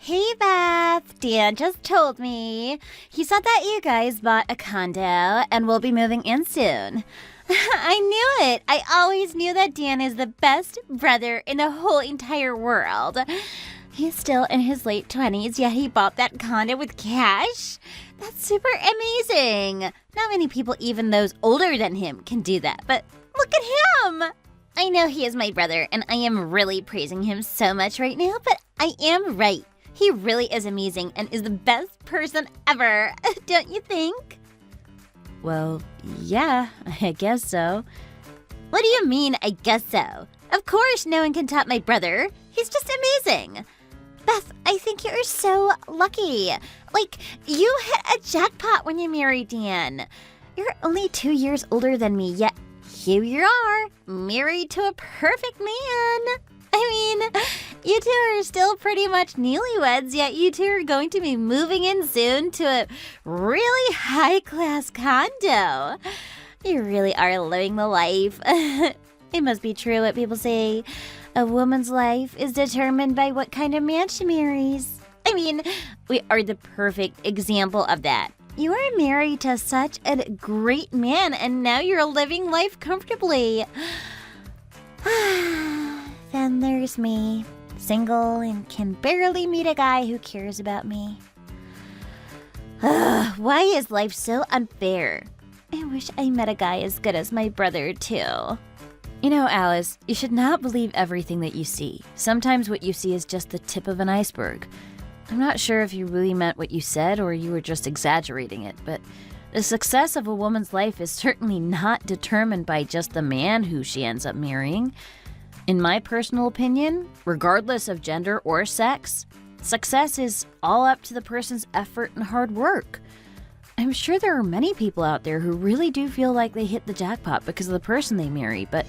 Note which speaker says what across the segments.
Speaker 1: Hey Beth, Dan just told me. He said that you guys bought a condo and will be moving in soon. I knew it. I always knew that Dan is the best brother in the whole entire world. He's still in his late 20s, yet he bought that condo with cash? That's super amazing. Not many people, even those older than him, can do that, but look at him. I know he is my brother, and I am really praising him so much right now, but I am right. He really is amazing and is the best person ever, don't you think?
Speaker 2: Well, yeah, I guess so.
Speaker 1: What do you mean, I guess so? Of course no one can top my brother. He's just amazing. Beth, I think you're so lucky. Like, you hit a jackpot when you married Dan. You're only 2 years older than me, yet here you are, married to a perfect man. I mean, you two are still pretty much newlyweds, yet you two are going to be moving in soon to a really high-class condo. You really are living the life. It must be true what people say. A woman's life is determined by what kind of man she marries. I mean, we are the perfect example of that. You are married to such a great man, and now you're living life comfortably. Then there's me, single and can barely meet a guy who cares about me. Why is life so unfair? I wish I met a guy as good as my brother, too.
Speaker 2: You know, Alice, you should not believe everything that you see. Sometimes what you see is just the tip of an iceberg. I'm not sure if you really meant what you said or you were just exaggerating it, but the success of a woman's life is certainly not determined by just the man who she ends up marrying. In my personal opinion, regardless of gender or sex, success is all up to the person's effort and hard work. I'm sure there are many people out there who really do feel like they hit the jackpot because of the person they marry, but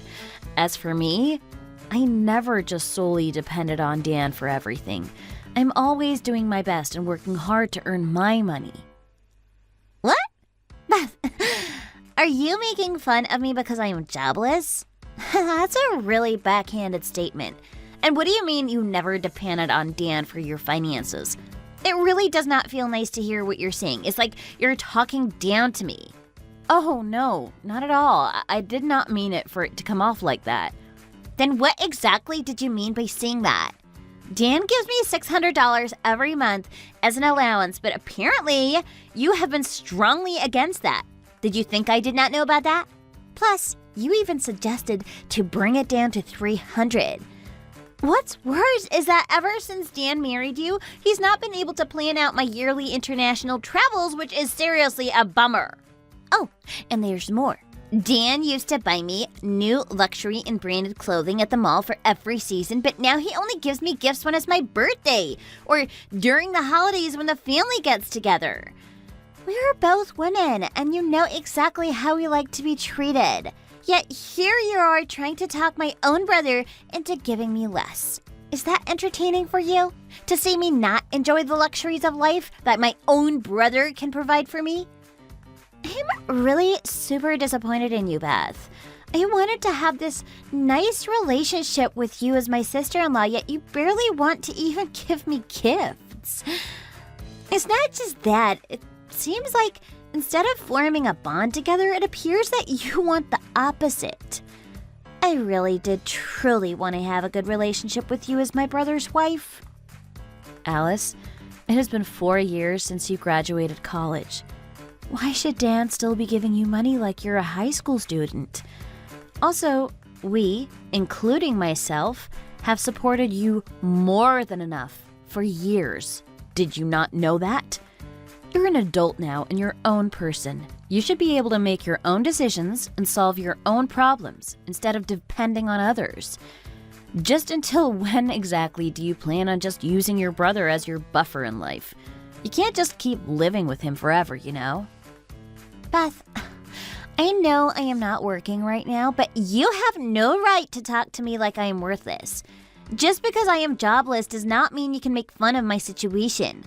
Speaker 2: as for me, I never just solely depended on Dan for everything. I'm always doing my best and working hard to earn my money.
Speaker 1: What? Beth, are you making fun of me because I am jobless? That's a really backhanded statement. And what do you mean you never depended on Dan for your finances? It really does not feel nice to hear what you're saying. It's like you're talking down to me.
Speaker 2: Oh, no, not at all. I did not mean it for it to come off like that.
Speaker 1: Then what exactly did you mean by saying that? Dan gives me $600 every month as an allowance, but apparently you have been strongly against that. Did you think I did not know about that? Plus, you even suggested to bring it down to $300. What's worse is that ever since Dan married you, he's not been able to plan out my yearly international travels, which is seriously a bummer. Oh, and there's more. Dan used to buy me new luxury and branded clothing at the mall for every season, but now he only gives me gifts when it's my birthday or during the holidays when the family gets together. We're both women, and you know exactly how we like to be treated. Yet here you are trying to talk my own brother into giving me less. Is that entertaining for you? To see me not enjoy the luxuries of life that my own brother can provide for me? I'm really super disappointed in you, Beth. I wanted to have this nice relationship with you as my sister-in-law, yet you barely want to even give me gifts. It's not just that. It seems like instead of forming a bond together, it appears that you want the opposite. I really did truly want to have a good relationship with you as my brother's wife.
Speaker 2: Alice, it has been 4 years since you graduated college. Why should Dan still be giving you money like you're a high school student? Also, we, including myself, have supported you more than enough for years. Did you not know that? You're an adult now and your own person. You should be able to make your own decisions and solve your own problems instead of depending on others. Just until when exactly do you plan on just using your brother as your buffer in life? You can't just keep living with him forever, you know?
Speaker 1: Beth, I know I am not working right now, but you have no right to talk to me like I am worthless. Just because I am jobless does not mean you can make fun of my situation.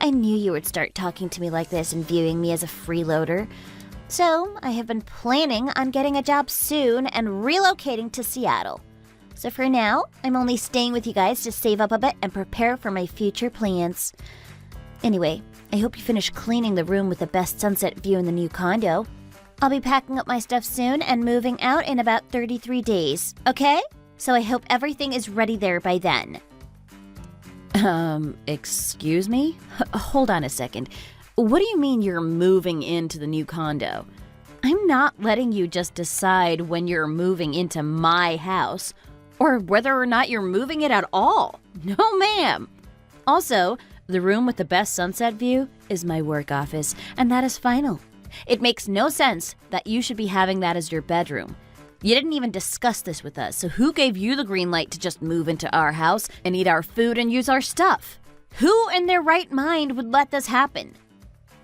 Speaker 1: I knew you would start talking to me like this and viewing me as a freeloader. So I have been planning on getting a job soon and relocating to Seattle. So for now, I'm only staying with you guys to save up a bit and prepare for my future plans. Anyway, I hope you finish cleaning the room with the best sunset view in the new condo. I'll be packing up my stuff soon and moving out in about 33 days, okay? So I hope everything is ready there by then.
Speaker 2: Excuse me? Hold on a second. What do you mean you're moving into the new condo? I'm not letting you just decide when you're moving into my house or whether or not you're moving it at all. No, ma'am. Also, the room with the best sunset view is my work office, and that is final. It makes no sense that you should be having that as your bedroom. You didn't even discuss this with us, so who gave you the green light to just move into our house and eat our food and use our stuff? Who in their right mind would let this happen?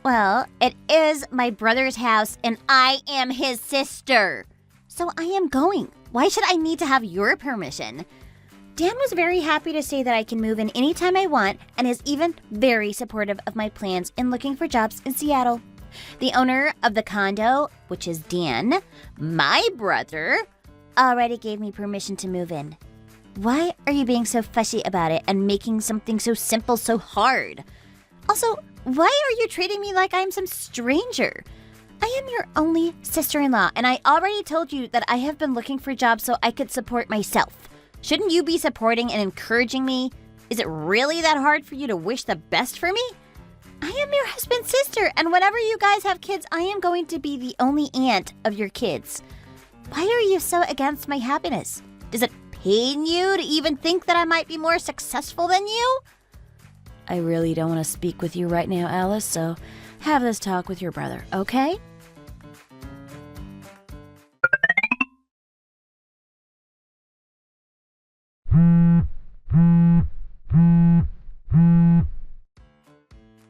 Speaker 1: Well, it is my brother's house and I am his sister. So I am going. Why should I need to have your permission? Dan was very happy to say that I can move in anytime I want and is even very supportive of my plans in looking for jobs in Seattle. The owner of the condo, which is Dan, my brother, already gave me permission to move in. Why are you being so fussy about it and making something so simple so hard? Also, why are you treating me like I'm some stranger? I am your only sister-in-law, and I already told you that I have been looking for jobs so I could support myself. Shouldn't you be supporting and encouraging me? Is it really that hard for you to wish the best for me? I am your husband's sister, and whenever you guys have kids, I am going to be the only aunt of your kids. Why are you so against my happiness? Does it pain you to even think that I might be more successful than you?
Speaker 2: I really don't want to speak with you right now, Alice, so have this talk with your brother, okay?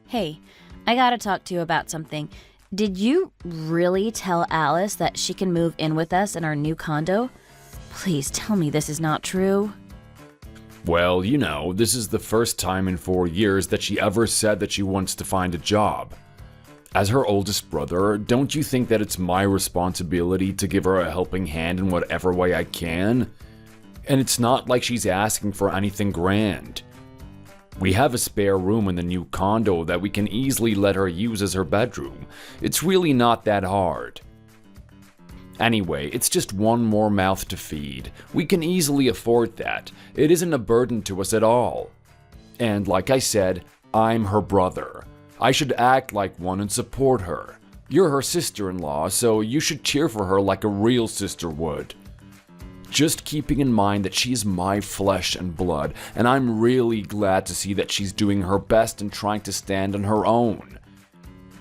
Speaker 2: Hey, I gotta talk to you about something. Did you really tell Alice that she can move in with us in our new condo? Please tell me this is not true.
Speaker 3: Well, this is the first time in 4 years that she ever said that she wants to find a job. As her oldest brother, don't you think that it's my responsibility to give her a helping hand in whatever way I can? And it's not like she's asking for anything grand. We have a spare room in the new condo that we can easily let her use as her bedroom. It's really not that hard. Anyway, it's just one more mouth to feed. We can easily afford that. It isn't a burden to us at all. And like I said, I'm her brother. I should act like one and support her. You're her sister-in-law, so you should cheer for her like a real sister would. Just keeping in mind that she's my flesh and blood, and I'm really glad to see that she's doing her best and trying to stand on her own.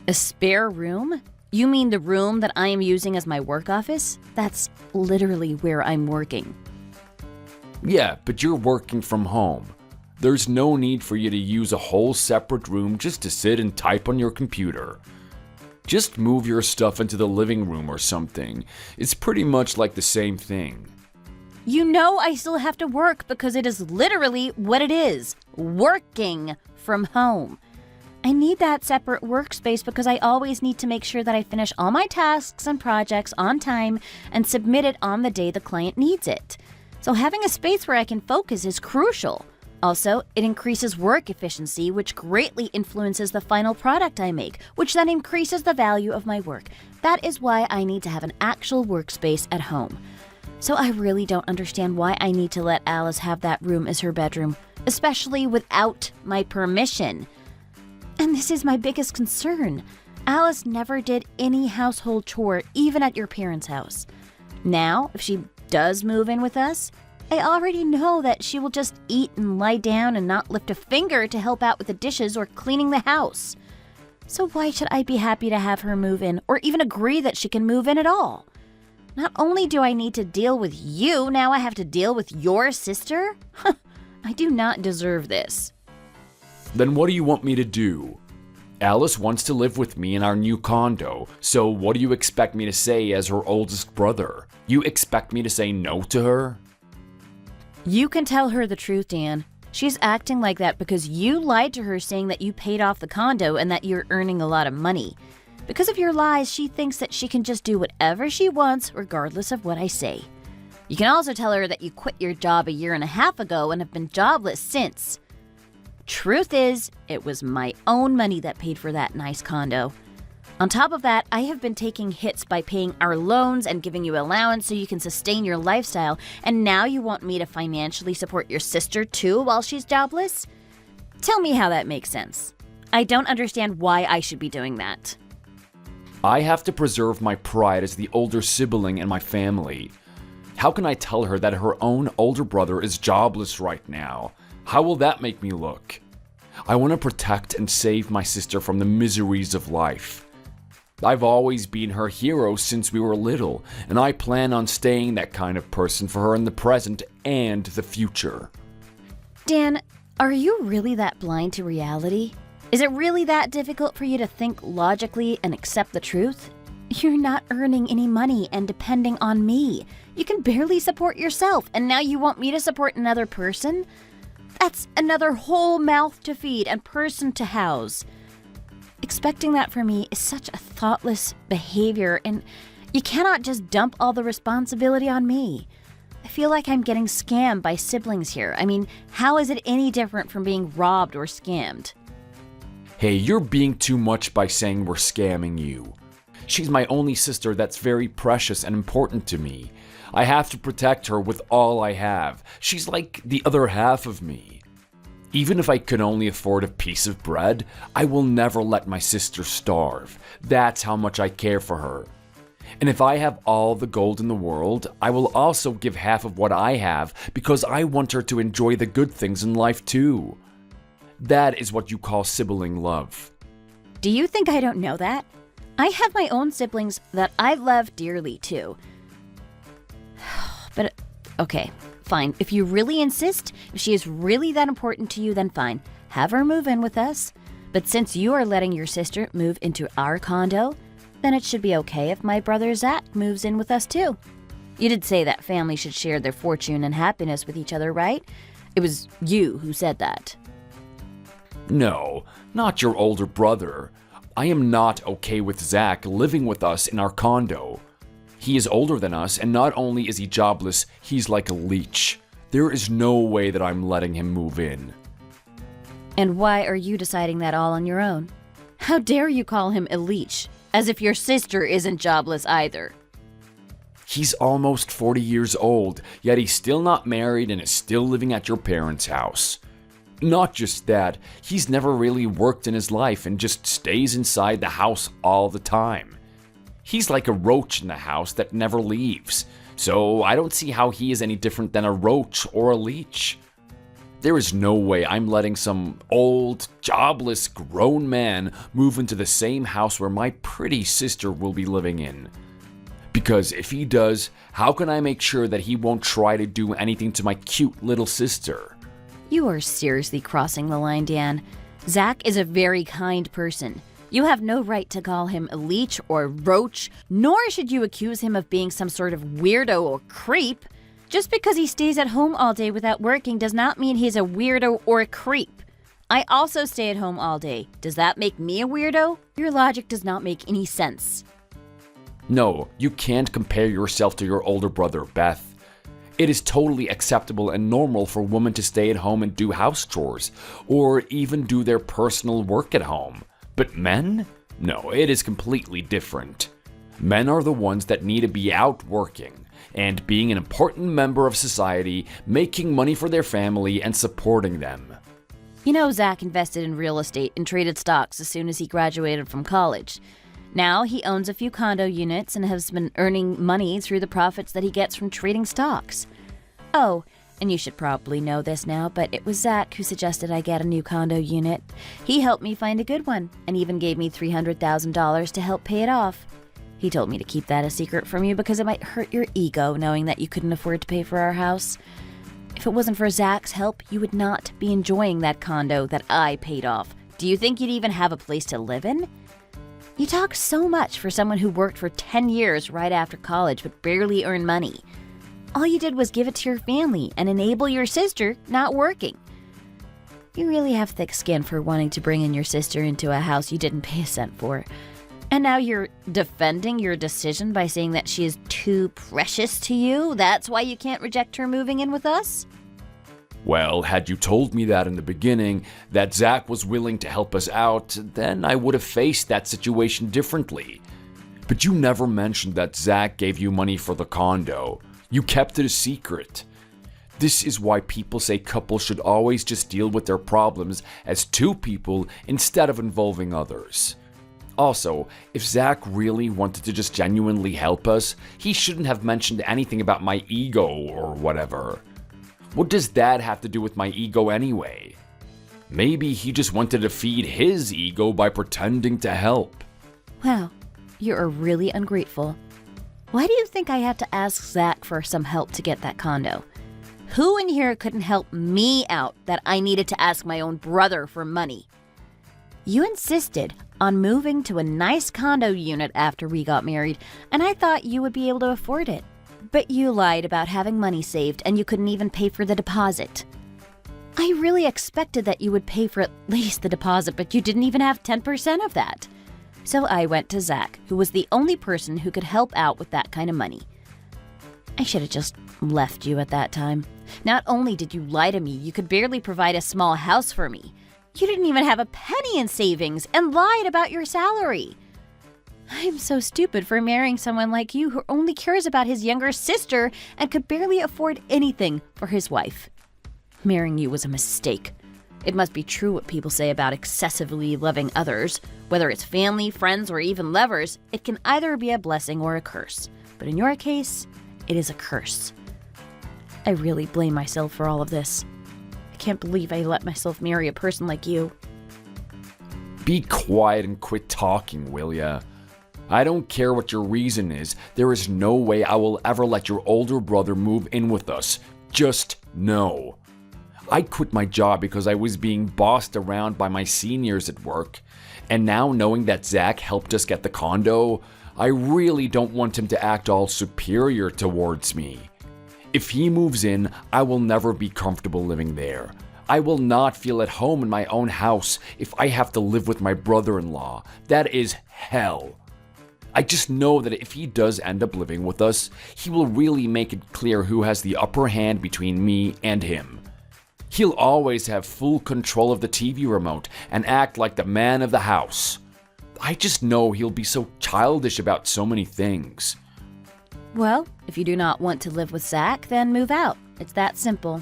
Speaker 2: A spare room? You mean the room that I am using as my work office? That's literally where I'm working.
Speaker 3: Yeah, but you're working from home. There's no need for you to use a whole separate room just to sit and type on your computer. Just move your stuff into the living room or something. It's pretty much like the same thing.
Speaker 2: You know I still have to work because it is literally what it is. Working from home. I need that separate workspace because I always need to make sure that I finish all my tasks and projects on time and submit it on the day the client needs it. So having a space where I can focus is crucial. Also, it increases work efficiency, which greatly influences the final product I make, which then increases the value of my work. That is why I need to have an actual workspace at home. So I really don't understand why I need to let Alice have that room as her bedroom, especially without my permission. And this is my biggest concern. Alice never did any household chore, even at your parents' house. Now, if she does move in with us, I already know that she will just eat and lie down and not lift a finger to help out with the dishes or cleaning the house. So why should I be happy to have her move in or even agree that she can move in at all? Not only do I need to deal with you, now I have to deal with your sister? I do not deserve this.
Speaker 3: Then what do you want me to do? Alice wants to live with me in our new condo, so what do you expect me to say as her oldest brother? You expect me to say no to her?
Speaker 2: You can tell her the truth, Dan. She's acting like that because you lied to her saying that you paid off the condo and that you're earning a lot of money. Because of your lies, she thinks that she can just do whatever she wants regardless of what I say. You can also tell her that you quit your job a year and a half ago and have been jobless since. Truth is, it was my own money that paid for that nice condo. On top of that, I have been taking hits by paying our loans and giving you allowance so you can sustain your lifestyle, and now you want me to financially support your sister too while she's jobless? Tell me how that makes sense. I don't understand why I should be doing that.
Speaker 3: I have to preserve my pride as the older sibling in my family. How can I tell her that her own older brother is jobless right now? How will that make me look? I want to protect and save my sister from the miseries of life. I've always been her hero since we were little, and I plan on staying that kind of person for her in the present and the future.
Speaker 2: Dan, are you really that blind to reality? Is it really that difficult for you to think logically and accept the truth? You're not earning any money and depending on me. You can barely support yourself, and now you want me to support another person? That's another whole mouth to feed and person to house. Expecting that from me is such a thoughtless behavior, and you cannot just dump all the responsibility on me. I feel like I'm getting scammed by siblings here. I mean, how is it any different from being robbed or scammed?
Speaker 3: Hey, you're being too much by saying we're scamming you. She's my only sister that's very precious and important to me. I have to protect her with all I have. She's like the other half of me. Even if I could only afford a piece of bread, I will never let my sister starve. That's how much I care for her. And if I have all the gold in the world, I will also give half of what I have because I want her to enjoy the good things in life too. That is what you call sibling love.
Speaker 2: Do you think I don't know that? I have my own siblings that I love dearly too. But, okay, fine. If you really insist, if she is really that important to you, then fine. Have her move in with us. But since you are letting your sister move into our condo, then it should be okay if my brother Zach moves in with us too. You did say that family should share their fortune and happiness with each other, right? It was you who said that.
Speaker 3: No, not your older brother. I am not okay with Zach living with us in our condo. He is older than us, and not only is he jobless, he's like a leech. There is no way that I'm letting him move in.
Speaker 2: And why are you deciding that all on your own? How dare you call him a leech, as if your sister isn't jobless either.
Speaker 3: He's almost 40 years old, yet he's still not married and is still living at your parents' house. Not just that, he's never really worked in his life and just stays inside the house all the time. He's like a roach in the house that never leaves, so I don't see how he is any different than a roach or a leech. There is no way I'm letting some old, jobless, grown man move into the same house where my pretty sister will be living in. Because if he does, how can I make sure that he won't try to do anything to my cute little sister?
Speaker 2: You are seriously crossing the line, Dan. Zach is a very kind person. You have no right to call him a leech or roach, nor should you accuse him of being some sort of weirdo or creep. Just because he stays at home all day without working does not mean he's a weirdo or a creep. I also stay at home all day. Does that make me a weirdo? Your logic does not make any sense.
Speaker 3: No, you can't compare yourself to your older brother, Beth. It is totally acceptable and normal for women to stay at home and do house chores, or even do their personal work at home. But men? No, it is completely different. Men are the ones that need to be out working and being an important member of society, making money for their family and supporting them.
Speaker 2: You know, Zach invested in real estate and traded stocks as soon as he graduated from college. Now he owns a few condo units and has been earning money through the profits that he gets from trading stocks. Oh, and you should probably know this now, but it was Zach who suggested I get a new condo unit. He helped me find a good one and even gave me $300,000 to help pay it off. He told me to keep that a secret from you because it might hurt your ego knowing that you couldn't afford to pay for our house. If it wasn't for Zach's help, you would not be enjoying that condo that I paid off. Do you think you'd even have a place to live in? You talk so much for someone who worked for 10 years right after college but barely earned money. All you did was give it to your family and enable your sister not working. You really have thick skin for wanting to bring in your sister into a house you didn't pay a cent for. And now you're defending your decision by saying that she is too precious to you? That's why you can't reject her moving in with us?
Speaker 3: Well, had you told me that in the beginning, that Zach was willing to help us out, then I would have faced that situation differently. But you never mentioned that Zach gave you money for the condo. You kept it a secret. This is why people say couples should always just deal with their problems as two people instead of involving others. Also, if Zach really wanted to just genuinely help us, he shouldn't have mentioned anything about my ego or whatever. What does that have to do with my ego anyway? Maybe he just wanted to feed his ego by pretending to help.
Speaker 2: Wow, you are really ungrateful. Why do you think I had to ask Zach for some help to get that condo? Who in here couldn't help me out that I needed to ask my own brother for money? You insisted on moving to a nice condo unit after we got married, and I thought you would be able to afford it. But you lied about having money saved and you couldn't even pay for the deposit. I really expected that you would pay for at least the deposit, but you didn't even have 10% of that. So I went to Zach, who was the only person who could help out with that kind of money. I should have just left you at that time. Not only did you lie to me, you could barely provide a small house for me. You didn't even have a penny in savings and lied about your salary. I'm so stupid for marrying someone like you who only cares about his younger sister and could barely afford anything for his wife. Marrying you was a mistake. It must be true what people say about excessively loving others. Whether it's family, friends, or even lovers, it can either be a blessing or a curse. But in your case, it is a curse. I really blame myself for all of this. I can't believe I let myself marry a person like you.
Speaker 3: Be quiet and quit talking, will ya? I don't care what your reason is. There is no way I will ever let your older brother move in with us. Just no. I quit my job because I was being bossed around by my seniors at work. And now knowing that Zach helped us get the condo, I really don't want him to act all superior towards me. If he moves in, I will never be comfortable living there. I will not feel at home in my own house if I have to live with my brother-in-law. That is hell. I just know that if he does end up living with us, he will really make it clear who has the upper hand between me and him. He'll always have full control of the TV remote and act like the man of the house. I just know he'll be so childish about so many things.
Speaker 2: Well, if you do not want to live with Zach, then move out. It's that simple.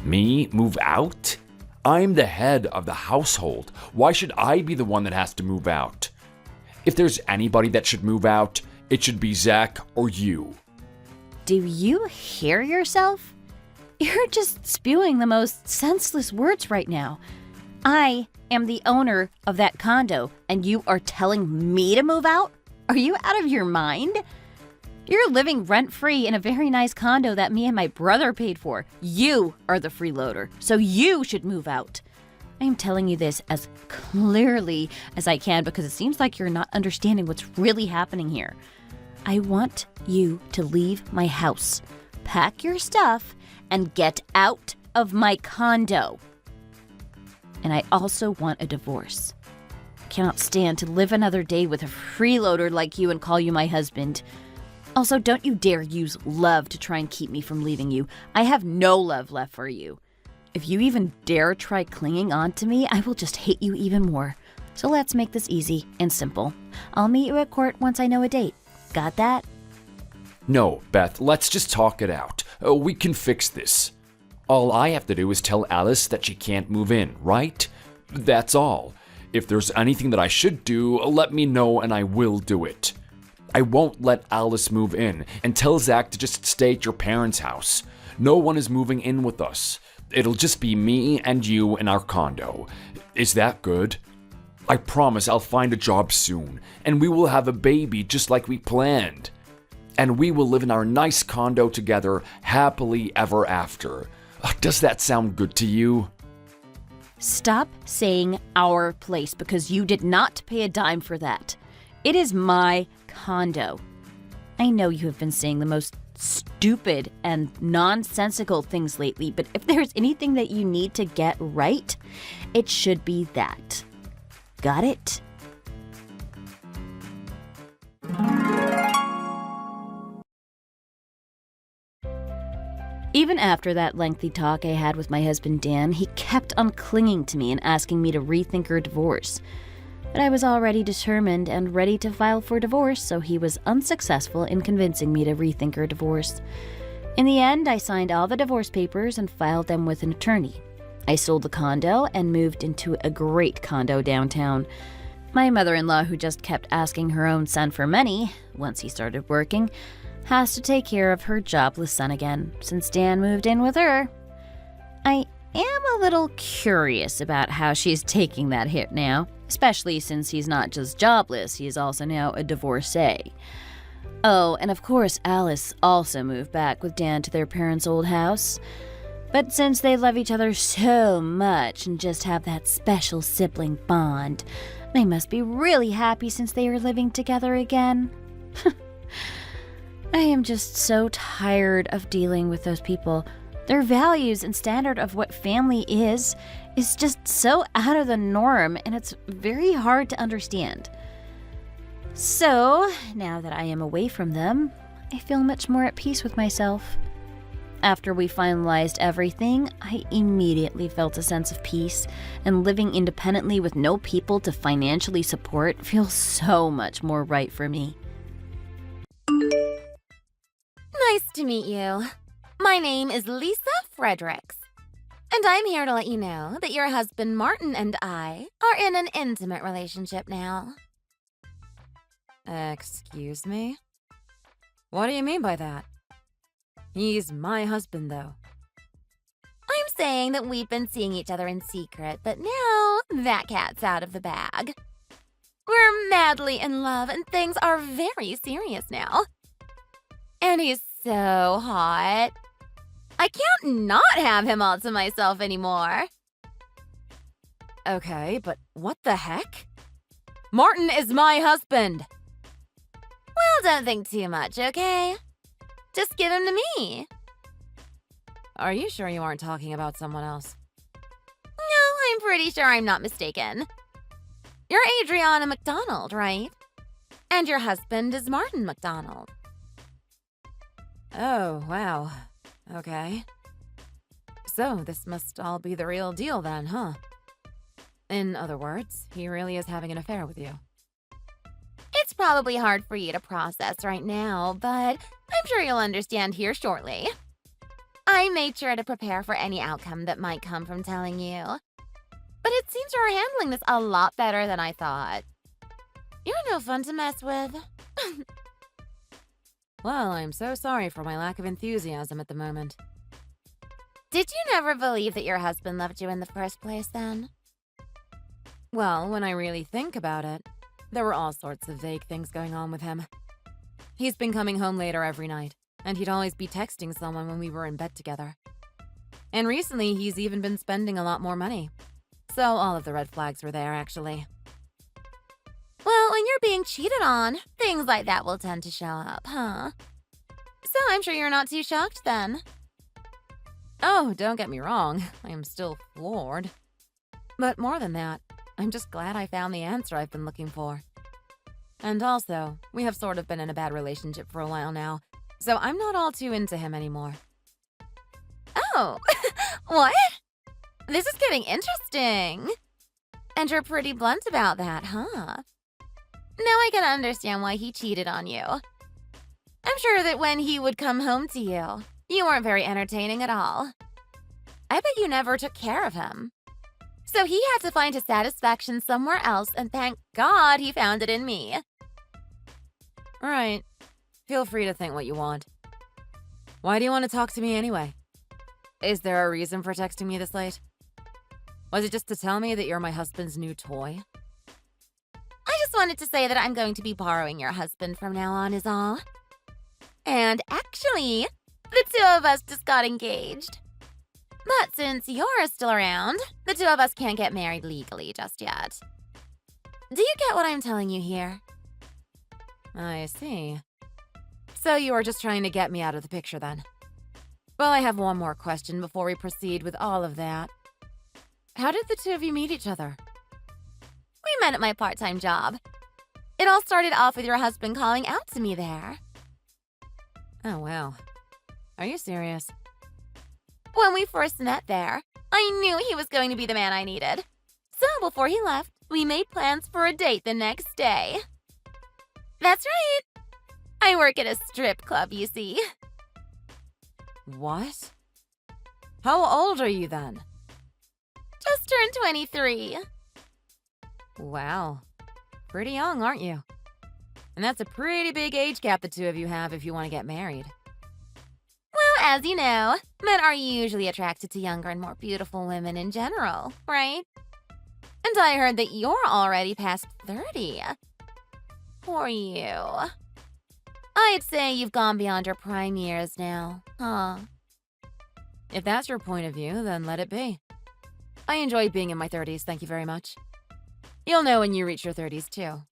Speaker 3: Me move out? I'm the head of the household. Why should I be the one that has to move out? If there's anybody that should move out, it should be Zach or you.
Speaker 2: Do you hear yourself? You're just spewing the most senseless words right now. I am the owner of that condo, and you are telling me to move out? Are you out of your mind? You're living rent-free in a very nice condo that me and my brother paid for. You are the freeloader, so you should move out. I am telling you this as clearly as I can because it seems like you're not understanding what's really happening here. I want you to leave my house, pack your stuff, and get out of my condo. And I also want a divorce. I cannot stand to live another day with a freeloader like you and call you my husband. Also, don't you dare use love to try and keep me from leaving you. I have no love left for you. If you even dare try clinging on to me, I will just hate you even more. So let's make this easy and simple. I'll meet you at court once I know a date. Got that?
Speaker 3: No, Beth, let's just talk it out. We can fix this. All I have to do is tell Alice that she can't move in, right? That's all. If there's anything that I should do, let me know and I will do it. I won't let Alice move in and tell Zach to just stay at your parents' house. No one is moving in with us. It'll just be me and you in our condo. Is that good? I promise I'll find a job soon, and we will have a baby just like we planned. And we will live in our nice condo together, happily ever after. Does that sound good to you?
Speaker 2: Stop saying our place because you did not pay a dime for that. It is my condo. I know you have been saying the most stupid and nonsensical things lately, but if there's anything that you need to get right, it should be that. Got it? Even after that lengthy talk I had with my husband Dan, he kept on clinging to me and asking me to rethink our divorce. But I was already determined and ready to file for divorce, so he was unsuccessful in convincing me to rethink our divorce. In the end, I signed all the divorce papers and filed them with an attorney. I sold the condo and moved into a great condo downtown. My mother-in-law, who just kept asking her own son for money once he started working, has to take care of her jobless son again since Dan moved in with her. I am a little curious about how she's taking that hit now, especially since he's not just jobless, he is also now a divorcee. Oh, and of course Alice also moved back with Dan to their parents' old house. But since they love each other so much and just have that special sibling bond, they must be really happy since they are living together again. I am just so tired of dealing with those people. Their values and standard of what family is just so out of the norm, and it's very hard to understand. So, now that I am away from them, I feel much more at peace with myself. After we finalized everything, I immediately felt a sense of peace, and living independently with no people to financially support feels so much more right for me.
Speaker 4: Nice to meet you. My name is Lisa Fredericks, and I'm here to let you know that your husband Martin and I are in an intimate relationship now.
Speaker 5: Excuse me? What do you mean by that? He's my husband, though.
Speaker 4: I'm saying that we've been seeing each other in secret, but now that cat's out of the bag. We're madly in love, and things are very serious now. And he's so hot. I can't not have him all to myself anymore.
Speaker 5: Okay, but what the heck? Martin is my husband!
Speaker 4: Well, don't think too much, okay? Just give him to me.
Speaker 5: Are you sure you aren't talking about someone else?
Speaker 4: No, I'm pretty sure I'm not mistaken. You're Adriana McDonald, right? And your husband is Martin McDonald.
Speaker 5: Oh, wow. Okay. So, this must all be the real deal then, huh? In other words, he really is having an affair with you.
Speaker 4: It's probably hard for you to process right now, but I'm sure you'll understand here shortly. I made sure to prepare for any outcome that might come from telling you. But it seems you're handling this a lot better than I thought. You're no fun to mess with.
Speaker 5: Well, I'm so sorry for my lack of enthusiasm at the moment.
Speaker 4: Did you never believe that your husband loved you in the first place then?
Speaker 5: Well, when I really think about it, there were all sorts of vague things going on with him. He's been coming home later every night, and he'd always be texting someone when we were in bed together. And recently, he's even been spending a lot more money. So all of the red flags were there, actually.
Speaker 4: Well, when you're being cheated on, things like that will tend to show up, huh? So I'm sure you're not too shocked then.
Speaker 5: Oh, don't get me wrong, I am still floored. But more than that, I'm just glad I found the answer I've been looking for. And also, we have sort of been in a bad relationship for a while now, so I'm not all too into him anymore.
Speaker 4: Oh, what? This is getting interesting. And you're pretty blunt about that, huh? Now I can understand why he cheated on you. I'm sure that when he would come home to you, you weren't very entertaining at all. I bet you never took care of him. So he had to find his satisfaction somewhere else, and thank God he found it in me.
Speaker 5: Right. Feel free to think what you want. Why do you want to talk to me anyway? Is there a reason for texting me this late? Was it just to tell me that you're my husband's new toy?
Speaker 4: I just wanted to say that I'm going to be borrowing your husband from now on is all. And actually, the two of us just got engaged. But since you're still around, the two of us can't get married legally just yet. Do you get what I'm telling you here?
Speaker 5: I see. So you are just trying to get me out of the picture then. Well, I have one more question before we proceed with all of that. How did the two of you meet each other?
Speaker 4: We met at my part-time job. It all started off with your husband calling out to me there.
Speaker 5: Oh, wow. Are you serious?
Speaker 4: When we first met there, I knew he was going to be the man I needed. So before he left, we made plans for a date the next day. That's right. I work at a strip club, you see.
Speaker 5: What? How old are you then?
Speaker 4: Just turned 23.
Speaker 5: Wow. Pretty young, aren't you? And that's a pretty big age gap the two of you have if you want to get married.
Speaker 4: Well, as you know, men are usually attracted to younger and more beautiful women in general, right? And I heard that you're already past 30. Poor you. I'd say you've gone beyond your prime years now, huh?
Speaker 5: If that's your point of view, then let it be. I enjoy being in my 30s, thank you very much. You'll know when you reach your 30s, too.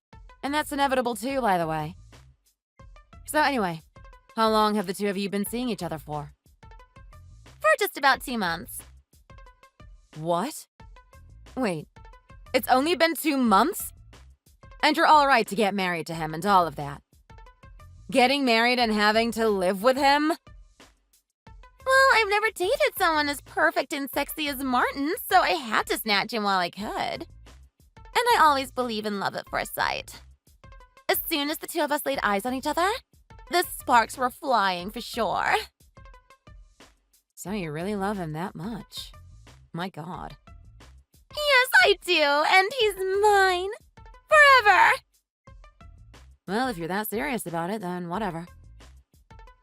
Speaker 5: And that's inevitable, too, by the way. So anyway, how long have the two of you been seeing each other for?
Speaker 4: For just about 2 months.
Speaker 5: What? Wait, it's only been 2 months? And you're all right to get married to him and all of that. Getting married and having to live with him?
Speaker 4: Well, I've never dated someone as perfect and sexy as Martin, so I had to snatch him while I could. And I always believe in love at first sight. As soon as the two of us laid eyes on each other, the sparks were flying for sure.
Speaker 5: So you really love him that much? My God.
Speaker 4: Yes, I do, and he's mine. Forever.
Speaker 5: Well, if you're that serious about it, then whatever.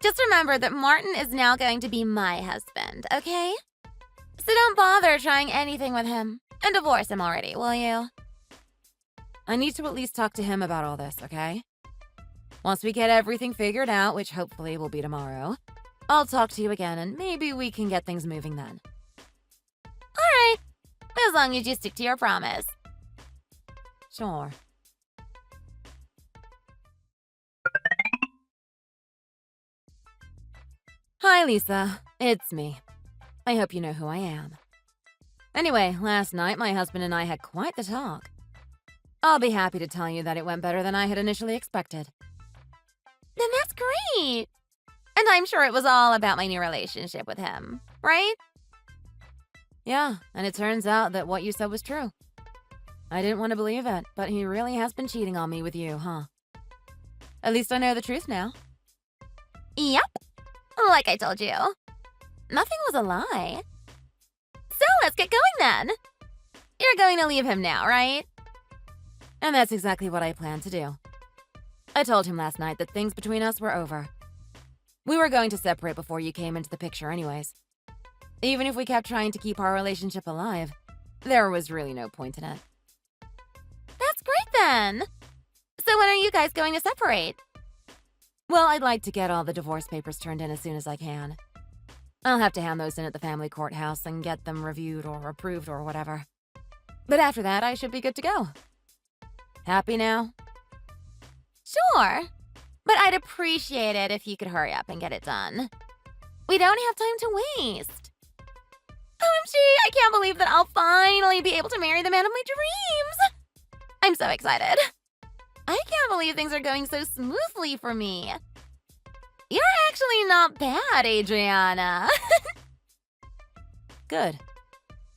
Speaker 4: Just remember that Martin is now going to be my husband, okay? So don't bother trying anything with him. And divorce him already, will you?
Speaker 5: I need to at least talk to him about all this, okay? Once we get everything figured out, which hopefully will be tomorrow, I'll talk to you again and maybe we can get things moving then.
Speaker 4: Alright. As long as you stick to your promise.
Speaker 5: Sure. Hi, Lisa. It's me. I hope you know who I am. Anyway, last night my husband and I had quite the talk. I'll be happy to tell you that it went better than I had initially expected.
Speaker 4: Then that's great. And I'm sure it was all about my new relationship with him, right?
Speaker 5: Yeah, and it turns out that what you said was true. I didn't want to believe it, but he really has been cheating on me with you, huh? At least I know the truth now.
Speaker 4: Yep. Like I told you. Nothing was a lie. So let's get going then. You're going to leave him now, right?
Speaker 5: And that's exactly what I plan to do. I told him last night that things between us were over. We were going to separate before you came into the picture anyways. Even if we kept trying to keep our relationship alive, there was really no point in it.
Speaker 4: That's great then. So when are you guys going to separate?
Speaker 5: Well, I'd like to get all the divorce papers turned in as soon as I can. I'll have to hand those in at the family courthouse and get them reviewed or approved or whatever. But after that, I should be good to go. Happy now?
Speaker 4: Sure. But I'd appreciate it if you could hurry up and get it done. We don't have time to waste. OMG, I can't believe that I'll finally be able to marry the man of my dreams. I'm so excited. I can't believe things are going so smoothly for me. You're actually not bad, Adriana.
Speaker 5: Good.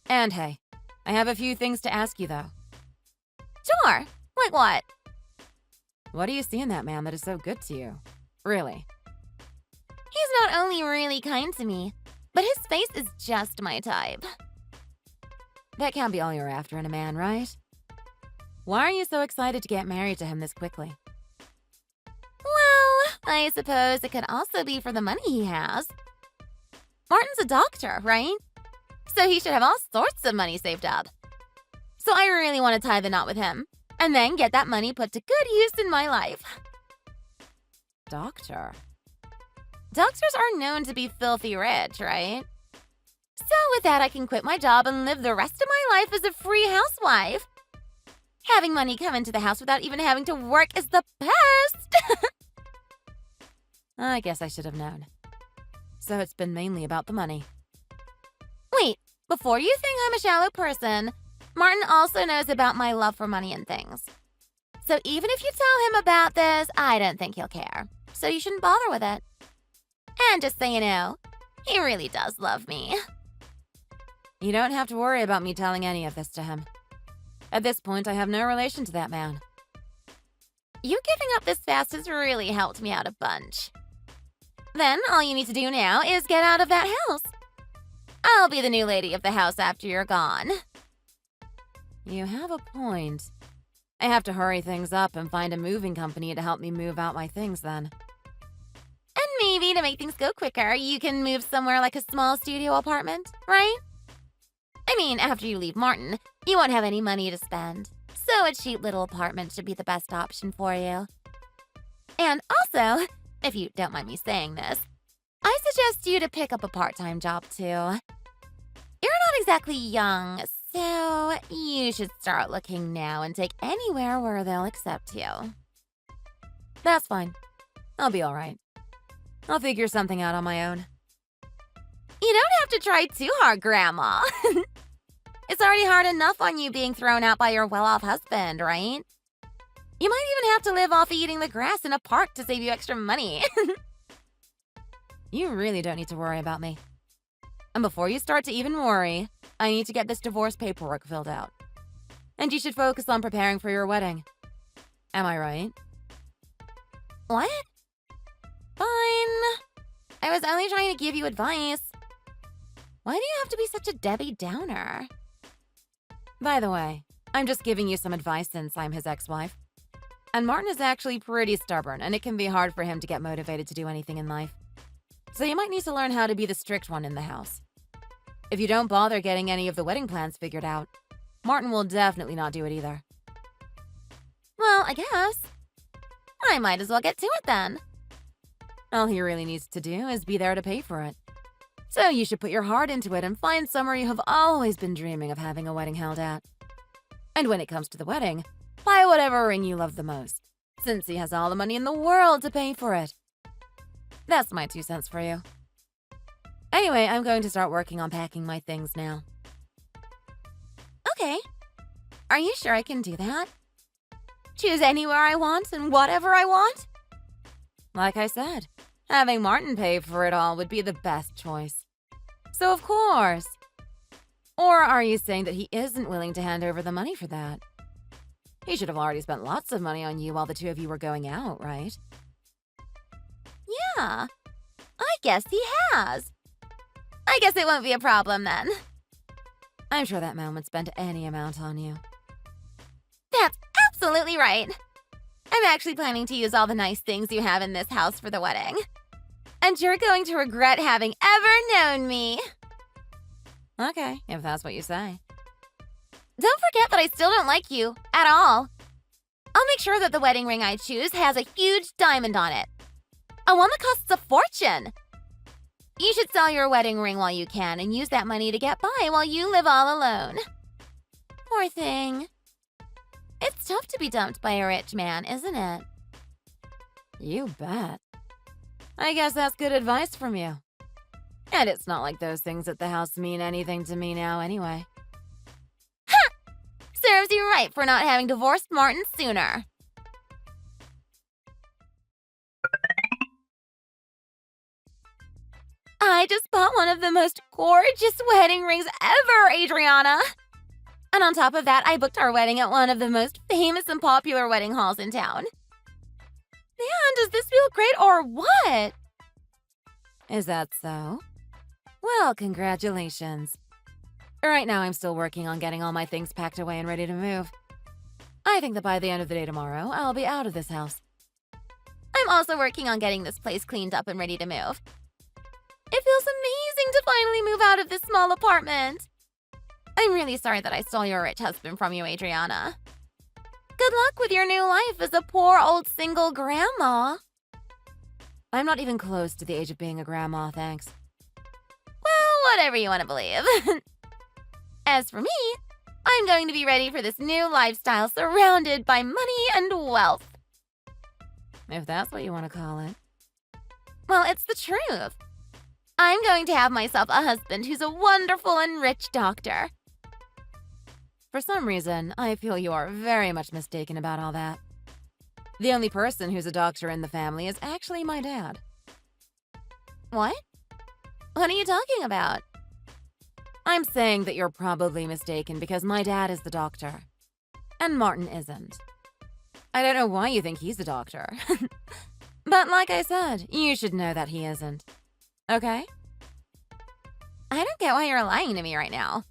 Speaker 5: And hey, I have a few things to ask you though.
Speaker 4: Sure. Like what?
Speaker 5: What do you see in that man that is so good to you? Really?
Speaker 4: He's not only really kind to me, but his face is just my type.
Speaker 5: That can't be all you're after in a man, right? Why are you so excited to get married to him this quickly?
Speaker 4: Well, I suppose it could also be for the money he has. Martin's a doctor, right? So he should have all sorts of money saved up. So I really want to tie the knot with him, and then get that money put to good use in my life.
Speaker 5: Doctor?
Speaker 4: Doctors are known to be filthy rich, right? So with that, I can quit my job and live the rest of my life as a free housewife. Having money come into the house without even having to work is the best!
Speaker 5: I guess I should have known. So it's been mainly about the money.
Speaker 4: Wait, before you think I'm a shallow person, Martin also knows about my love for money and things. So even if you tell him about this, I don't think he'll care. So you shouldn't bother with it. And just so you know, He really does love me.
Speaker 5: You don't have to worry about me telling any of this to him. At this point, I have no relation to that man.
Speaker 4: You giving up this fast has really helped me out a bunch. Then all you need to do now is get out of that house. I'll be the new lady of the house after you're gone.
Speaker 5: You have a point. I have to hurry things up and find a moving company to help me move out my things then.
Speaker 4: And maybe to make things go quicker, you can move somewhere like a small studio apartment, right? I mean, after you leave Martin, you won't have any money to spend. So a cheap little apartment should be the best option for you. And also, if you don't mind me saying this, I suggest you to pick up a part-time job too. You're not exactly young, so you should start looking now and take anywhere where they'll accept you.
Speaker 5: That's fine. I'll be alright. I'll figure something out on my own.
Speaker 4: You don't have to try too hard, Grandma. It's already hard enough on you being thrown out by your well-off husband, right? You might even have to live off eating the grass in a park to save you extra money.
Speaker 5: You really don't need to worry about me. And before you start to even worry, I need to get this divorce paperwork filled out. And you should focus on preparing for your wedding. Am I right?
Speaker 4: What? Fine. I was only trying to give you advice. Why do you have to be such a Debbie Downer?
Speaker 5: By the way, I'm just giving you some advice since I'm his ex-wife. And Martin is actually pretty stubborn, and it can be hard for him to get motivated to do anything in life. So you might need to learn how to be the strict one in the house. If you don't bother getting any of the wedding plans figured out, Martin will definitely not do it either.
Speaker 4: Well, I guess. I might as well get to it then.
Speaker 5: All he really needs to do is be there to pay for it. So you should put your heart into it and find somewhere you have always been dreaming of having a wedding held at. And when it comes to the wedding, buy whatever ring you love the most, since he has all the money in the world to pay for it. That's my 2 cents for you. Anyway, I'm going to start working on packing my things now.
Speaker 4: Okay. Are you sure I can do that? Choose anywhere I want and whatever I want?
Speaker 5: Like I said, having Martin pay for it all would be the best choice. So of course. Or are you saying that he isn't willing to hand over the money for that? He should have already spent lots of money on you while the two of you were going out, right?
Speaker 4: Yeah. I guess he has. I guess it won't be a problem then.
Speaker 5: I'm sure that man would spend any amount on you.
Speaker 4: That's absolutely right. I'm actually planning to use all the nice things you have in this house for the wedding. And you're going to regret having ever known me.
Speaker 5: Okay, if that's what you say.
Speaker 4: Don't forget that I still don't like you at all. I'll make sure that the wedding ring I choose has a huge diamond on it. A one that costs a fortune. You should sell your wedding ring while you can and use that money to get by while you live all alone. Poor thing. It's tough to be dumped by a rich man, isn't it?
Speaker 5: You bet. I guess that's good advice from you. And it's not like those things at the house mean anything to me now anyway.
Speaker 4: Ha! Serves you right for not having divorced Martin sooner. I just bought one of the most gorgeous wedding rings ever, Adriana. And on top of that, I booked our wedding at one of the most famous and popular wedding halls in town. Man, does this feel great or what?
Speaker 5: Is that so? Well, congratulations. Right now, I'm still working on getting all my things packed away and ready to move. I think that by the end of the day tomorrow, I'll be out of this house.
Speaker 4: I'm also working on getting this place cleaned up and ready to move. It feels amazing to finally move out of this small apartment. I'm really sorry that I stole your rich husband from you, Adriana. Good luck with your new life as a poor old single grandma.
Speaker 5: I'm not even close to the age of being a grandma, thanks.
Speaker 4: Well, whatever you want to believe. As for me, I'm going to be ready for this new lifestyle surrounded by money and wealth.
Speaker 5: If that's what you want to call it.
Speaker 4: Well, it's the truth. I'm going to have myself a husband who's a wonderful and rich doctor.
Speaker 5: For some reason, I feel you are very much mistaken about all that. The only person who's a doctor in the family is actually my dad.
Speaker 4: What? What are you talking about?
Speaker 5: I'm saying that you're probably mistaken because my dad is the doctor. And Martin isn't. I don't know why you think he's a doctor. But like I said, you should know that he isn't. Okay?
Speaker 4: I don't get why you're lying to me right now.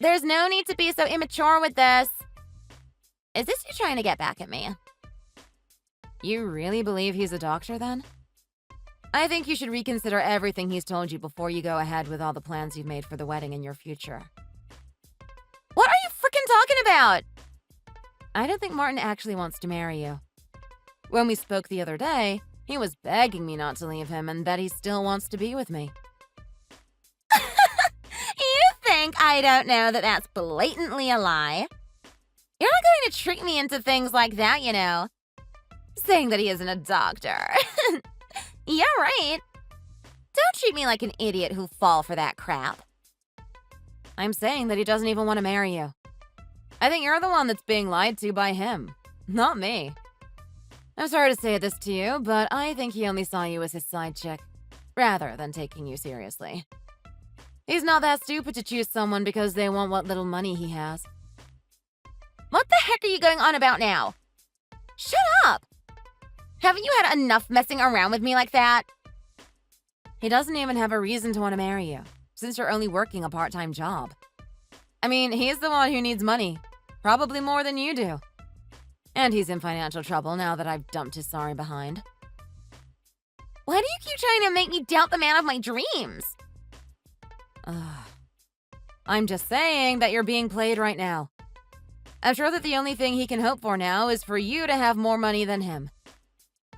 Speaker 4: There's no need to be so immature with this. Is this you trying to get back at me?
Speaker 5: You really believe he's a doctor then? I think you should reconsider everything he's told you before you go ahead with all the plans you've made for the wedding and your future.
Speaker 4: What are you freaking talking about?
Speaker 5: I don't think Martin actually wants to marry you. When we spoke the other day, he was begging me not to leave him and that he still wants to be with me.
Speaker 4: You think I don't know that that's blatantly a lie? You're not going to trick me into things like that, you know. Saying that he isn't a doctor. Yeah, right. Don't treat me like an idiot who'll fall for that crap.
Speaker 5: I'm saying that he doesn't even want to marry you. I think you're the one that's being lied to by him, not me. I'm sorry to say this to you, but I think he only saw you as his side chick, rather than taking you seriously. He's not that stupid to choose someone because they want what little money he has.
Speaker 4: What the heck are you going on about now? Shut up! Haven't you had enough messing around with me like that?
Speaker 5: He doesn't even have a reason to want to marry you, since you're only working a part-time job. I mean, he's the one who needs money, probably more than you do. And he's in financial trouble now that I've dumped his sorry behind.
Speaker 4: Why do you keep trying to make me doubt the man of my dreams?
Speaker 5: I'm just saying that you're being played right now. I'm sure that the only thing he can hope for now is for you to have more money than him.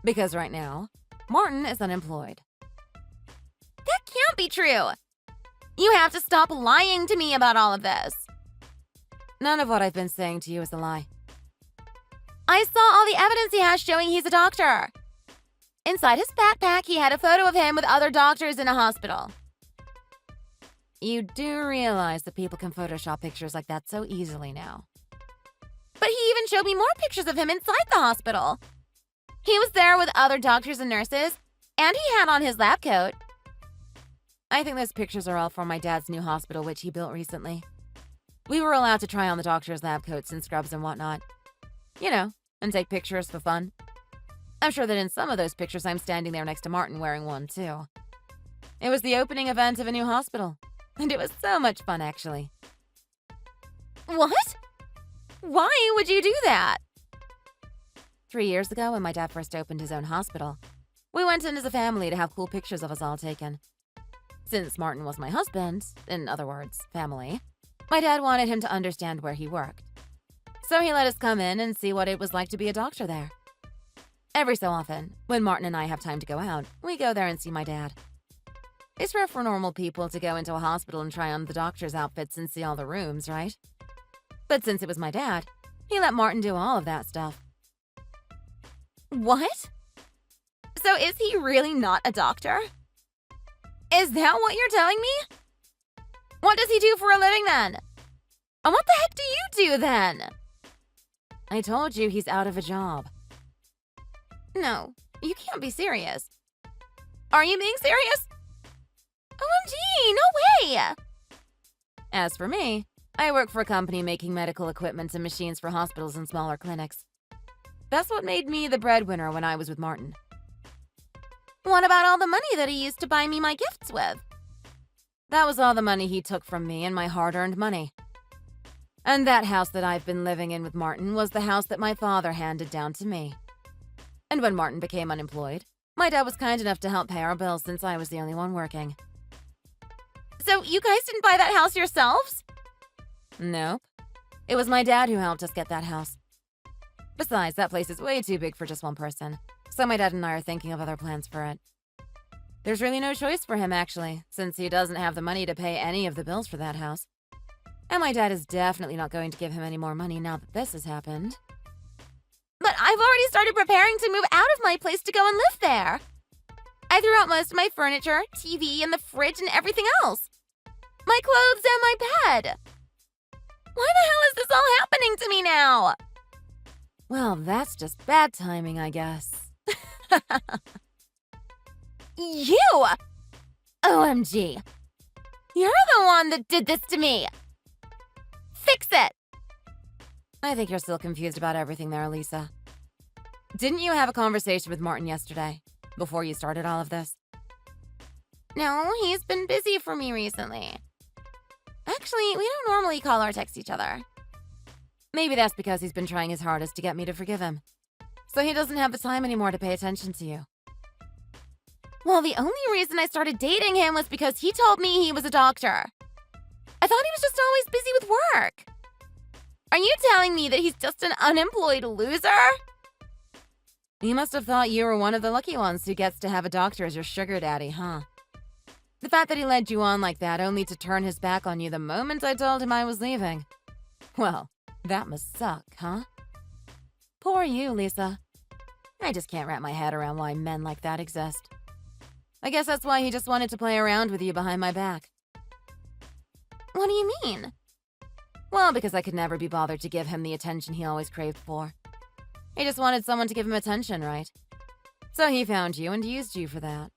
Speaker 5: Because right now, Martin is unemployed.
Speaker 4: That can't be true. You have to stop lying to me about all of this.
Speaker 5: None of what I've been saying to you is a lie.
Speaker 4: I saw all the evidence he has showing he's a doctor. Inside his backpack, he had a photo of him with other doctors in a hospital.
Speaker 5: You do realize that people can Photoshop pictures like that so easily now.
Speaker 4: But he even showed me more pictures of him inside the hospital. He was there with other doctors and nurses, and he had on his lab coat.
Speaker 5: I think those pictures are all from my dad's new hospital, which he built recently. We were allowed to try on the doctor's lab coats and scrubs and whatnot. You know, and take pictures for fun. I'm sure that in some of those pictures I'm standing there next to Martin wearing one too. It was the opening event of a new hospital, and it was so much fun actually.
Speaker 4: What? Why would you do that?
Speaker 5: 3 years ago, when my dad first opened his own hospital, we went in as a family to have cool pictures of us all taken. Since Martin was my husband, in other words, family, my dad wanted him to understand where he worked. So he let us come in and see what it was like to be a doctor there. Every so often, when Martin and I have time to go out, we go there and see my dad. It's rare for normal people to go into a hospital and try on the doctor's outfits and see all the rooms, right? But since it was my dad, he let Martin do all of that stuff.
Speaker 4: What? So is he really not a doctor? Is that what you're telling me? What does he do for a living then? And what the heck do you do then?
Speaker 5: I told you he's out of a job.
Speaker 4: No, you can't be serious. Are you being serious? OMG, no way!
Speaker 5: As for me, I work for a company making medical equipment and machines for hospitals and smaller clinics. That's what made me the breadwinner when I was with Martin.
Speaker 4: What about all the money that he used to buy me my gifts with?
Speaker 5: That was all the money he took from me and my hard-earned money. And that house that I've been living in with Martin was the house that my father handed down to me. And when Martin became unemployed, my dad was kind enough to help pay our bills since I was the only one working.
Speaker 4: So you guys didn't buy that house yourselves?
Speaker 5: Nope. It was my dad who helped us get that house. Besides, that place is way too big for just one person, so my dad and I are thinking of other plans for it. There's really no choice for him, actually, since he doesn't have the money to pay any of the bills for that house. And my dad is definitely not going to give him any more money now that this has happened.
Speaker 4: But I've already started preparing to move out of my place to go and live there. I threw out most of my furniture, TV, and the fridge and everything else. My clothes and my bed. Why the hell is this all happening to me now?
Speaker 5: Well, that's just bad timing, I guess.
Speaker 4: You! OMG. You're the one that did this to me. Fix it.
Speaker 5: I think you're still confused about everything there, Lisa. Didn't you have a conversation with Martin yesterday, before you started all of this?
Speaker 4: No, he's been busy for me recently. Actually, we don't normally call or text each other.
Speaker 5: Maybe that's because he's been trying his hardest to get me to forgive him. So he doesn't have the time anymore to pay attention to you.
Speaker 4: Well, the only reason I started dating him was because he told me he was a doctor. I thought he was just always busy with work. Are you telling me that he's just an unemployed loser?
Speaker 5: He must have thought you were one of the lucky ones who gets to have a doctor as your sugar daddy, huh? The fact that he led you on like that only to turn his back on you the moment I told him I was leaving. Well, that must suck, huh? Poor you, Lisa. I just can't wrap my head around why men like that exist. I guess that's why he just wanted to play around with you behind my back.
Speaker 4: What do you mean?
Speaker 5: Well, because I could never be bothered to give him the attention he always craved for. He just wanted someone to give him attention, right? So he found you and used you for that.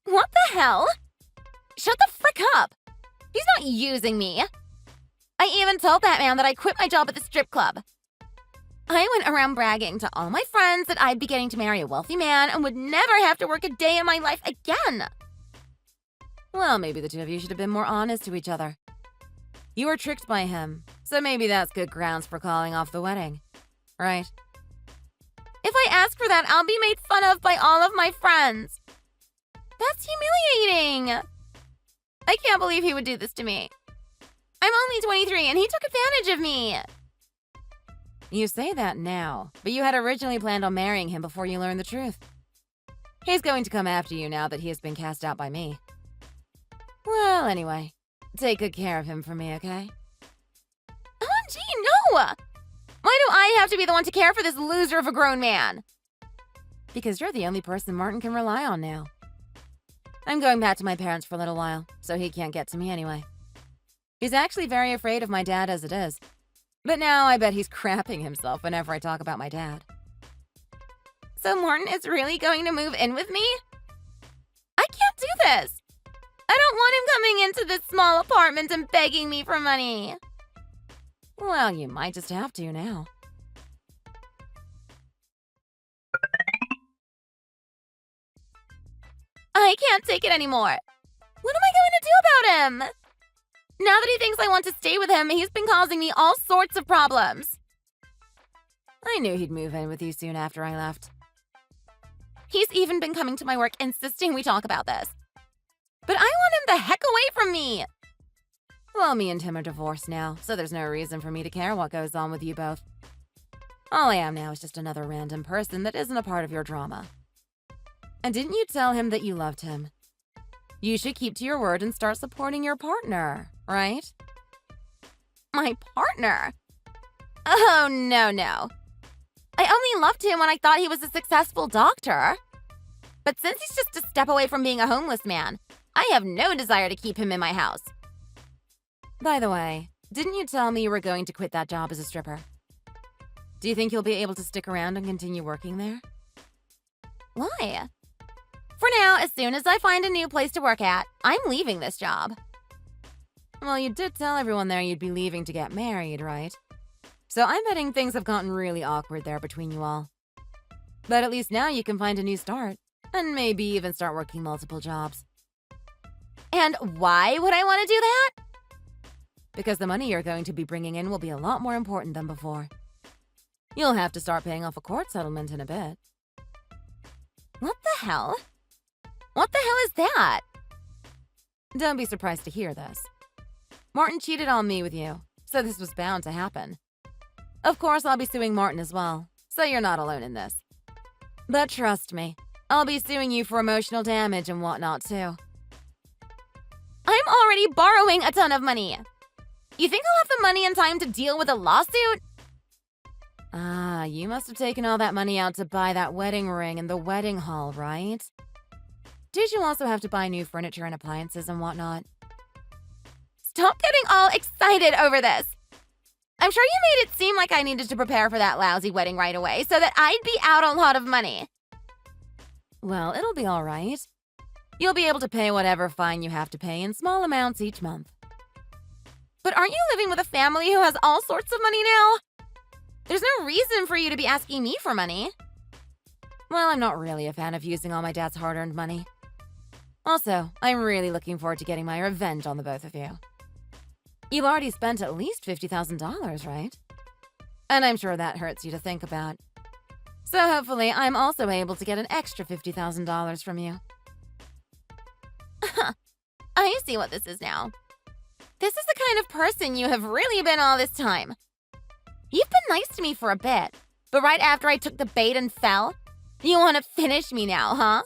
Speaker 4: What the hell? Shut the frick up! He's not using me. I even told that man that I quit my job at the strip club. I went around bragging to all my friends that I'd be getting to marry a wealthy man and would never have to work a day in my life again.
Speaker 5: Well, maybe the two of you should have been more honest to each other. You were tricked by him, so maybe that's good grounds for calling off the wedding. Right?
Speaker 4: If I ask for that, I'll be made fun of by all of my friends. That's humiliating. I can't believe he would do this to me. I'm only 23 and he took advantage of me.
Speaker 5: You say that now, but you had originally planned on marrying him before you learned the truth. He's going to come after you now that he has been cast out by me. Well, anyway, take good care of him for me, okay?
Speaker 4: OMG, no! Why do I have to be the one to care for this loser of a grown man?
Speaker 5: Because you're the only person Martin can rely on now. I'm going back to my parents for a little while, so he can't get to me anyway. He's actually very afraid of my dad as it is. But now I bet he's crapping himself whenever I talk about my dad.
Speaker 4: So Martin is really going to move in with me? I can't do this. I don't want him coming into this small apartment and begging me for money.
Speaker 5: Well, you might just have to now.
Speaker 4: I can't take it anymore. What am I going to do about him? Now that he thinks I want to stay with him, he's been causing me all sorts of problems.
Speaker 5: I knew he'd move in with you soon after I left.
Speaker 4: He's even been coming to my work insisting we talk about this. But I want him the heck away from me.
Speaker 5: Well, me and him are divorced now, so there's no reason for me to care what goes on with you both. All I am now is just another random person that isn't a part of your drama. And didn't you tell him that you loved him? You should keep to your word and start supporting your partner, right?
Speaker 4: My partner? Oh, no. I only loved him when I thought he was a successful doctor. But since he's just a step away from being a homeless man, I have no desire to keep him in my house.
Speaker 5: By the way, didn't you tell me you were going to quit that job as a stripper? Do you think you'll be able to stick around and continue working there?
Speaker 4: Why? For now, as soon as I find a new place to work at, I'm leaving this job.
Speaker 5: Well, you did tell everyone there you'd be leaving to get married, right? So I'm betting things have gotten really awkward there between you all. But at least now you can find a new start, and maybe even start working multiple jobs.
Speaker 4: And why would I want to do that?
Speaker 5: Because the money you're going to be bringing in will be a lot more important than before. You'll have to start paying off a court settlement in a bit.
Speaker 4: What the hell? What the hell is that?
Speaker 5: Don't be surprised to hear this. Martin cheated on me with you, so this was bound to happen. Of course, I'll be suing Martin as well, so you're not alone in this. But trust me, I'll be suing you for emotional damage and whatnot too.
Speaker 4: I'm already borrowing a ton of money. You think I'll have the money and time to deal with a lawsuit?
Speaker 5: Ah, you must have taken all that money out to buy that wedding ring and the wedding hall, right? Did you also have to buy new furniture and appliances and whatnot?
Speaker 4: Stop getting all excited over this. I'm sure you made it seem like I needed to prepare for that lousy wedding right away so that I'd be out a lot of money.
Speaker 5: Well, it'll be all right. You'll be able to pay whatever fine you have to pay in small amounts each month.
Speaker 4: But aren't you living with a family who has all sorts of money now? There's no reason for you to be asking me for money.
Speaker 5: Well, I'm not really a fan of using all my dad's hard-earned money. Also, I'm really looking forward to getting my revenge on the both of you. You've already spent at least $50,000, right? And I'm sure that hurts you to think about. So hopefully, I'm also able to get an extra $50,000 from you.
Speaker 4: I see what this is now. This is the kind of person you have really been all this time. You've been nice to me for a bit, but right after I took the bait and fell, you want to finish me now, huh?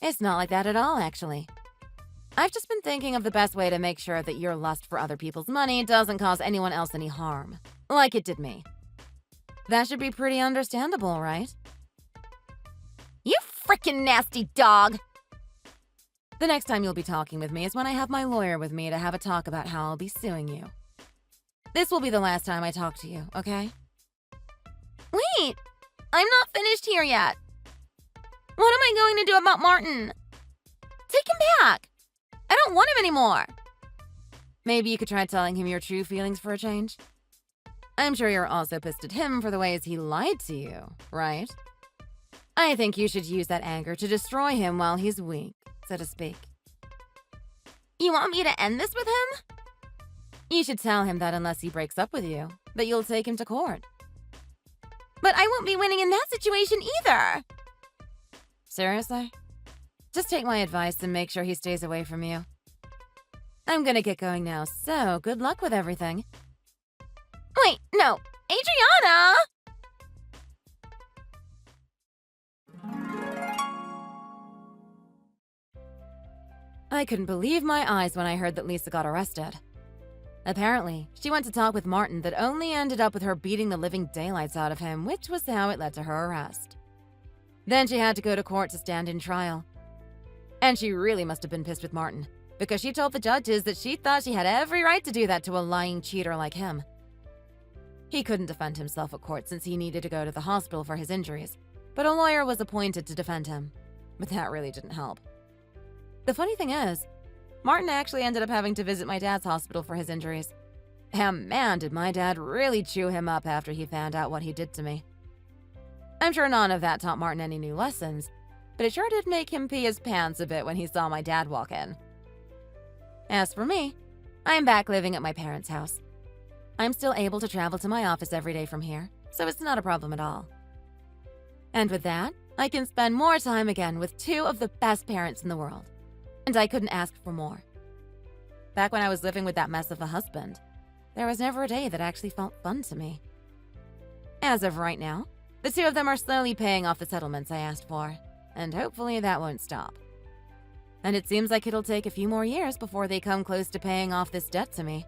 Speaker 5: It's not like that at all, actually. I've just been thinking of the best way to make sure that your lust for other people's money doesn't cause anyone else any harm, like it did me. That should be pretty understandable, right?
Speaker 4: You frickin' nasty dog!
Speaker 5: The next time you'll be talking with me is when I have my lawyer with me to have a talk about how I'll be suing you. This will be the last time I talk to you, okay?
Speaker 4: Wait! I'm not finished here yet. What am I going to do about Martin? Take him back! I don't want him anymore!
Speaker 5: Maybe you could try telling him your true feelings for a change? I'm sure you're also pissed at him for the ways he lied to you, right? I think you should use that anger to destroy him while he's weak, so to speak.
Speaker 4: You want me to end this with him?
Speaker 5: You should tell him that unless he breaks up with you, that you'll take him to court.
Speaker 4: But I won't be winning in that situation either!
Speaker 5: Seriously? Just take my advice and make sure he stays away from you. I'm gonna get going now, so good luck with everything.
Speaker 4: Wait, no! Adriana!
Speaker 5: I couldn't believe my eyes when I heard that Lisa got arrested. Apparently, she went to talk with Martin that only ended up with her beating the living daylights out of him, which was how it led to her arrest. Then she had to go to court to stand in trial. And she really must have been pissed with Martin, because she told the judges that she thought she had every right to do that to a lying cheater like him. He couldn't defend himself at court since he needed to go to the hospital for his injuries, but a lawyer was appointed to defend him. But that really didn't help. The funny thing is, Martin actually ended up having to visit my dad's hospital for his injuries. And man, did my dad really chew him up after he found out what he did to me. I'm sure none of that taught Martin any new lessons, but it sure did make him pee his pants a bit when he saw my dad walk in. As for me, I'm back living at my parents' house. I'm still able to travel to my office every day from here, so it's not a problem at all. And with that, I can spend more time again with two of the best parents in the world. And I couldn't ask for more. Back when I was living with that mess of a husband, there was never a day that actually felt fun to me. As of right now, the two of them are slowly paying off the settlements I asked for, and hopefully that won't stop. And it seems like it'll take a few more years before they come close to paying off this debt to me.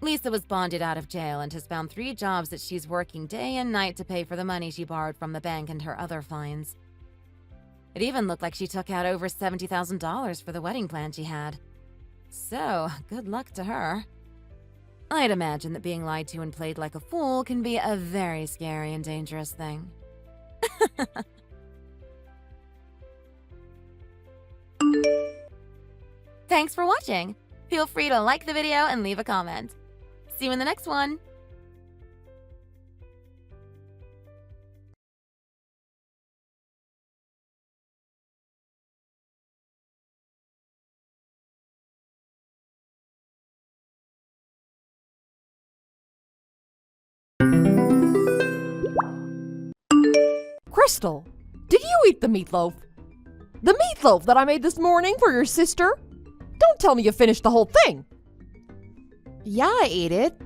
Speaker 5: Lisa was bonded out of jail and has found 3 jobs that she's working day and night to pay for the money she borrowed from the bank and her other fines. It even looked like she took out over $70,000 for the wedding plan she had. So, good luck to her. I'd imagine that being lied to and played like a fool can be a very scary and dangerous thing.
Speaker 4: Thanks for watching. Feel free to like the video and leave a comment. See you in the next one.
Speaker 6: Crystal, did you eat the meatloaf? The meatloaf that I made this morning for your sister? Don't tell me you finished the whole thing.
Speaker 7: Yeah, I ate it.